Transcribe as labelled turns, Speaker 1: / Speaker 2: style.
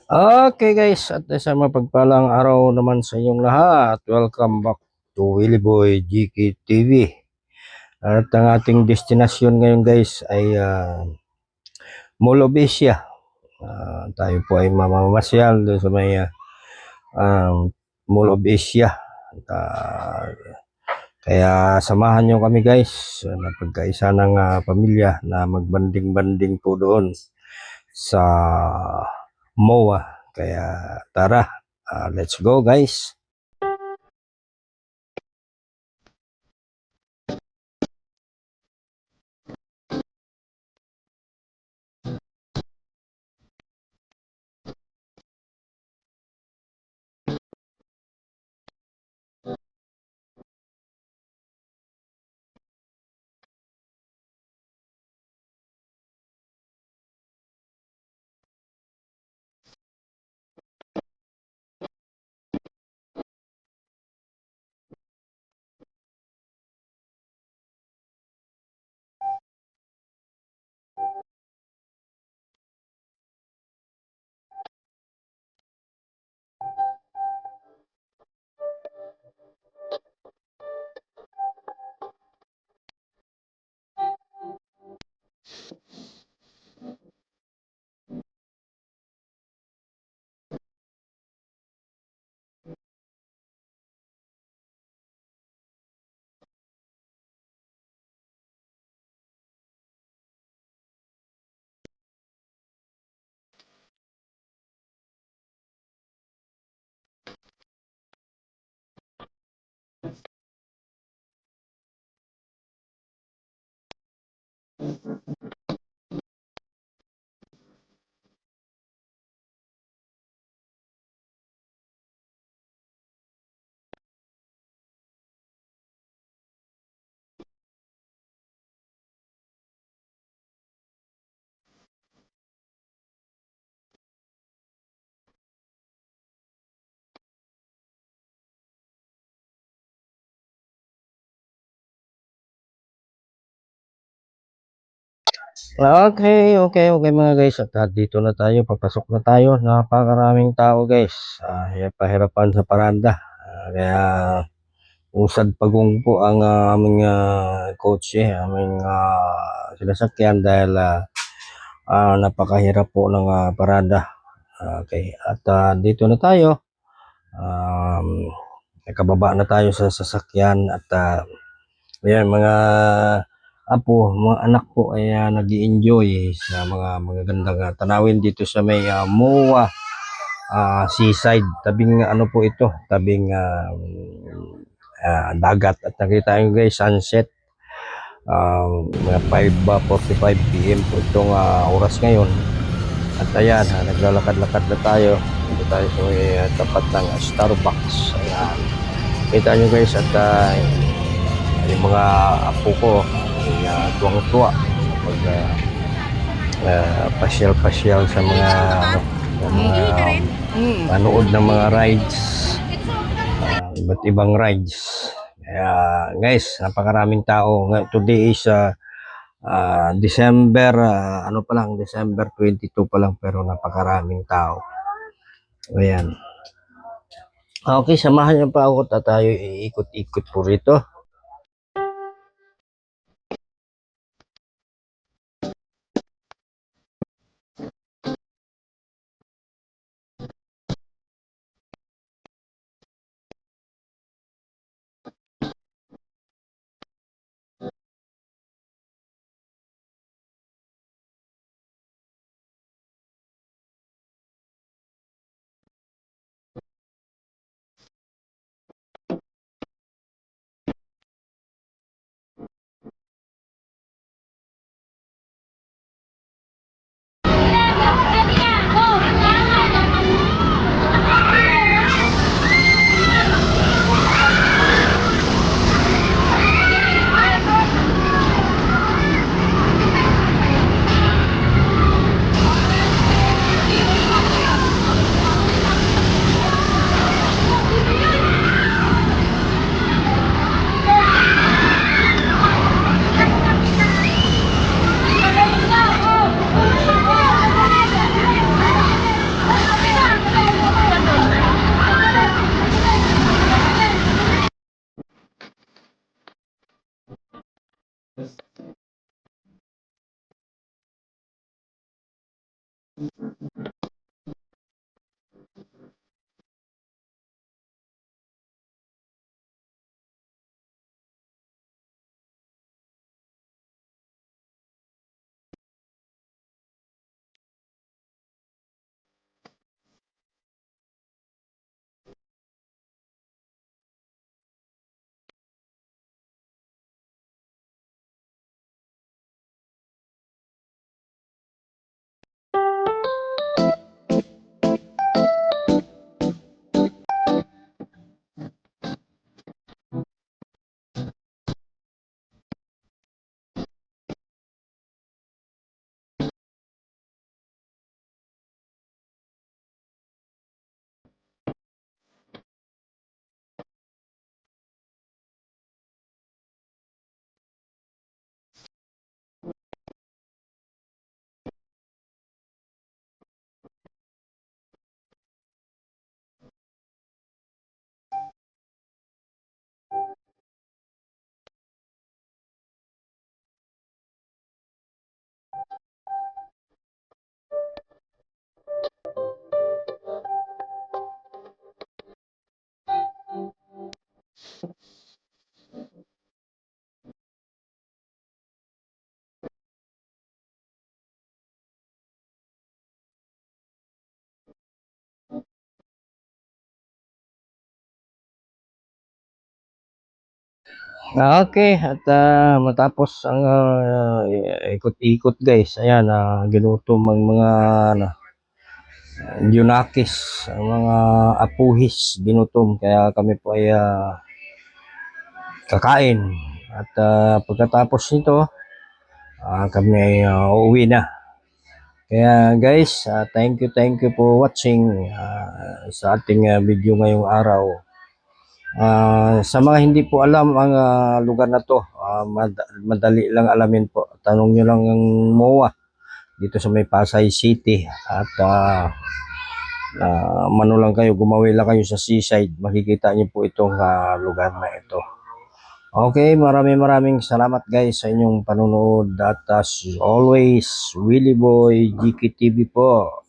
Speaker 1: Okay guys, at isang mapagpalang araw naman sa inyong lahat. Welcome back to Willie Boy GK TV. At ang ating destinasyon ngayon guys ay Mall of Asia. Tayo po ay mamamasyal doon sa may Mall of Asia. Uh, Kaya samahan nyo kami guys na pagkaisa ng pamilya na magbanding-banding po doon sa MOA. Kaya tara, let's go guys. Okay mga guys, at dito na tayo, papasok na tayo. Napakaraming tao guys. Pahirapan sa paranda. Kaya usad pagong po ang aming coach aming sinasakyan dahil napakahirap po ng parada. Okay, at dito na tayo. Nakababa na tayo sa sasakyan at ayan, mga apo, mga anak ko ay nag-i-enjoy sa mga magagandang tanawin dito sa may MOA seaside. Tabing ano po ito, tabing dagat. At nakita nyo guys, sunset. Mga 5:45 PM po itong oras ngayon. At ayan, naglalakad-lakad na tayo. Dito tayo sa may tapat ng Starbucks. Ayan. Kita nyo guys, at yung mga apo ko ay tuwang-tuwa pag pasyal-pasyal sa mga panood ng mga rides, iba't ibang rides. Kaya guys, napakaraming tao. Today is December ano pa lang, December 22 pa lang, pero napakaraming tao. Ayan. Okay, samahan niyo pa ako at tayo iikot-ikot po rito. Okay, at matapos ang ikot-ikot guys, ayan, ginutom ang mga ano, Junakis, ang mga apuhis, ginutom. Kaya kami po ay kakain. At pagkatapos nito, kami ay uuwi na. Kaya guys, thank you for watching sa ating video ngayong araw. Sa mga hindi po alam ang lugar na to, madali lang alamin po. Tanong nyo lang ang MOA dito sa may Pasay City. At mano lang kayo, gumawi lang kayo sa seaside, makikita niyo po itong lugar na ito. Okay, maraming salamat guys sa inyong panonood. At as always, Willie Boy GK TV po.